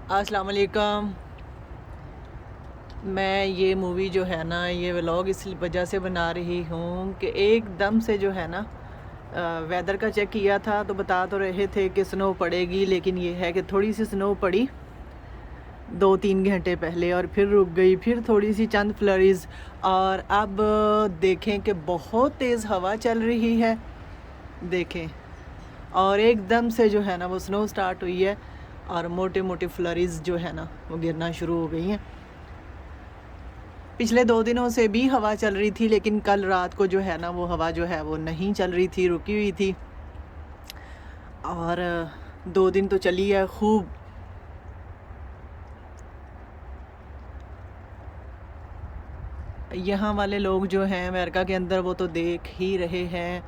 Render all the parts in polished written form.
अस्सलाम वालेकुम। मैं ये मूवी जो है ना, ये व्लॉग इस वजह से बना रही हूँ कि एकदम से जो है ना वेदर का चेक किया था तो बता तो रहे थे कि स्नो पड़ेगी, लेकिन ये है कि थोड़ी सी स्नो पड़ी 2-3 घंटे पहले और फिर रुक गई, फिर थोड़ी सी चंद फ्लरीज और अब देखें कि बहुत तेज़ हवा चल रही है। देखें, और एकदम से जो है ना वो स्नो स्टार्ट हुई है और मोटे मोटे फ्लरीज जो है ना वो गिरना शुरू हो गई हैं। पिछले 2 दिनों से भी हवा चल रही थी, लेकिन कल रात को जो है ना वो हवा जो है वो नहीं चल रही थी, रुकी हुई थी। और 2 दिन तो चली है खूब। यहाँ वाले लोग जो हैं अमेरिका के अंदर वो तो देख ही रहे हैं,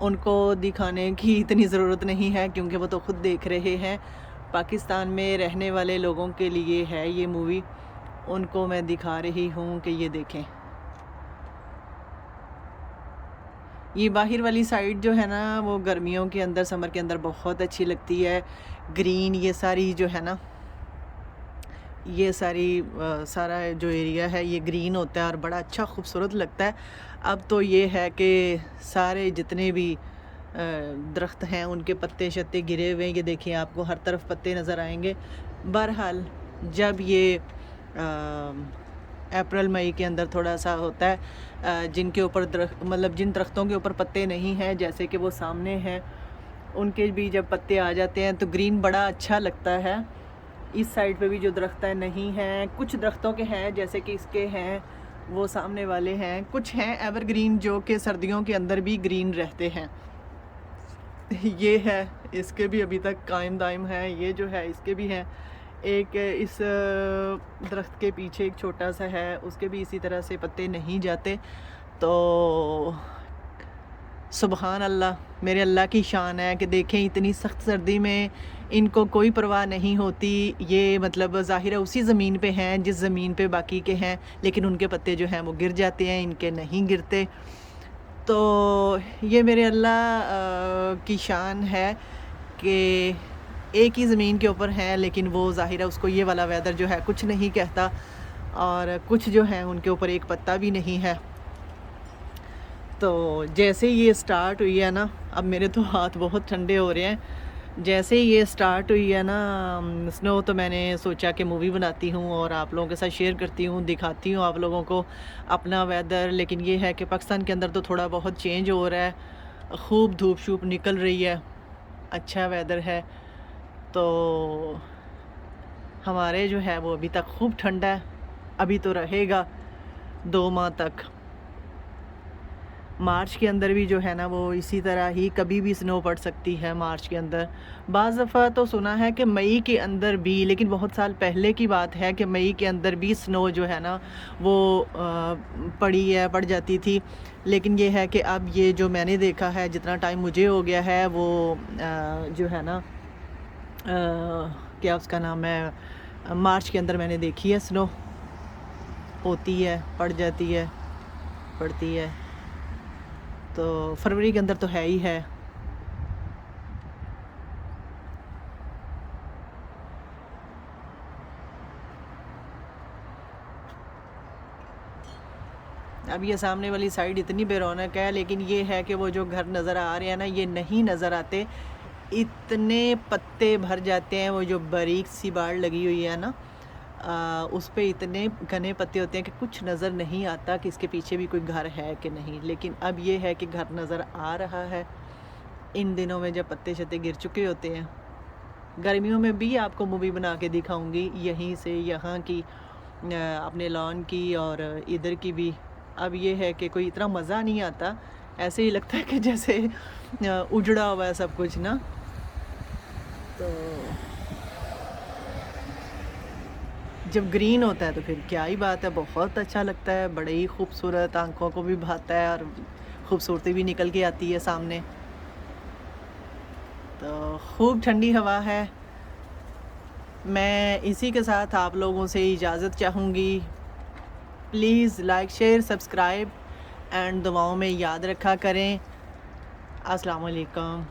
उनको दिखाने की इतनी ज़रूरत नहीं है क्योंकि वो तो ख़ुद देख रहे हैं। पाकिस्तान में रहने वाले लोगों के लिए है ये मूवी, उनको मैं दिखा रही हूँ कि ये देखें। ये बाहर वाली साइड जो है ना वो गर्मियों के अंदर, समर के अंदर बहुत अच्छी लगती है। ग्रीन ये सारी जो है ना, ये सारी सारा जो एरिया है ये ग्रीन होता है और बड़ा अच्छा खूबसूरत लगता है। अब तो ये है कि सारे जितने भी दरख्त हैं उनके पत्ते शत्ते गिरे हुए हैं। ये देखिए, आपको हर तरफ पत्ते नज़र आएंगे। बहरहाल जब ये अप्रैल मई के अंदर थोड़ा सा होता है, जिनके ऊपर मतलब जिन दरख्तों के ऊपर पत्ते नहीं हैं, जैसे कि वो सामने हैं, उनके भी जब पत्ते आ जाते हैं तो ग्रीन बड़ा अच्छा लगता है। इस साइड पे भी जो दरख्त है नहीं हैं, कुछ दरख्तों के हैं जैसे कि इसके हैं, वो सामने वाले हैं। कुछ हैं एवरग्रीन जो कि सर्दियों के अंदर भी ग्रीन रहते हैं। ये है, इसके भी अभी तक कायम दायम है। ये जो है इसके भी हैं। एक इस दरख्त के पीछे एक छोटा सा है, उसके भी इसी तरह से पत्ते नहीं जाते। तो सुबहान अल्लाह, मेरे अल्लाह की शान है कि देखें इतनी सख्त सर्दी में इनको कोई परवाह नहीं होती। ये मतलब ज़ाहिर है उसी ज़मीन पे हैं जिस ज़मीन पे बाकी के हैं, लेकिन उनके पत्ते जो हैं वो गिर जाते हैं, इनके नहीं गिरते। तो ये मेरे अल्लाह की शान है कि एक ही ज़मीन के ऊपर हैं, लेकिन वो ज़ाहिर है उसको ये वाला वेदर जो है कुछ नहीं कहता, और कुछ जो है उनके ऊपर एक पत्ता भी नहीं है। तो जैसे ही ये स्टार्ट हुई है ना, अब मेरे तो हाथ बहुत ठंडे हो रहे हैं। जैसे ही ये स्टार्ट हुई है ना स्नो, तो मैंने सोचा कि मूवी बनाती हूँ और आप लोगों के साथ शेयर करती हूँ, दिखाती हूँ आप लोगों को अपना वेदर। लेकिन ये है कि पाकिस्तान के अंदर तो थोड़ा बहुत चेंज हो रहा है, खूब धूप शूप निकल रही है, अच्छा वेदर है। तो हमारे जो है वो अभी तक खूब ठंडा है, अभी तो रहेगा 2 माह तक। मार्च के अंदर भी जो है ना वो इसी तरह ही कभी भी स्नो पड़ सकती है मार्च के अंदर। बाज़ दफ़ा तो सुना है कि मई के अंदर भी, लेकिन बहुत साल पहले की बात है कि मई के अंदर भी स्नो जो है ना वो पड़ जाती थी। लेकिन ये है कि अब ये जो मैंने देखा है, जितना टाइम मुझे हो गया है, वो जो है ना क्या उसका नाम है, मार्च के अंदर मैंने देखी है स्नो होती है, पड़ जाती है, पड़ती है। तो फरवरी के अंदर तो है ही है। अब ये सामने वाली साइड इतनी बेरौनक है, लेकिन ये है कि वो जो घर नज़र आ रहे हैं ना, ये नहीं नज़र आते। इतने पत्ते भर जाते हैं, वो जो बारीक सी बाड़ लगी हुई है ना, उस पे इतने घने पत्ते होते हैं कि कुछ नज़र नहीं आता कि इसके पीछे भी कोई घर है कि नहीं। लेकिन अब ये है कि घर नज़र आ रहा है इन दिनों में जब पत्ते शत्ते गिर चुके होते हैं। गर्मियों में भी आपको मूवी बना के दिखाऊंगी, यहीं से यहाँ की, अपने लॉन की और इधर की भी। अब ये है कि कोई इतना मज़ा नहीं आता, ऐसे ही लगता है कि जैसे उजड़ा हुआ है सब कुछ ना। तो जब ग्रीन होता है तो फिर क्या ही बात है, बहुत अच्छा लगता है, बड़े ही खूबसूरत, आंखों को भी भाता है और खूबसूरती भी निकल के आती है सामने। तो खूब ठंडी हवा है। मैं इसी के साथ आप लोगों से इजाज़त चाहूँगी। Please like share subscribe and दुआओं में याद रखा करें। अस्सलाम वालेकुम।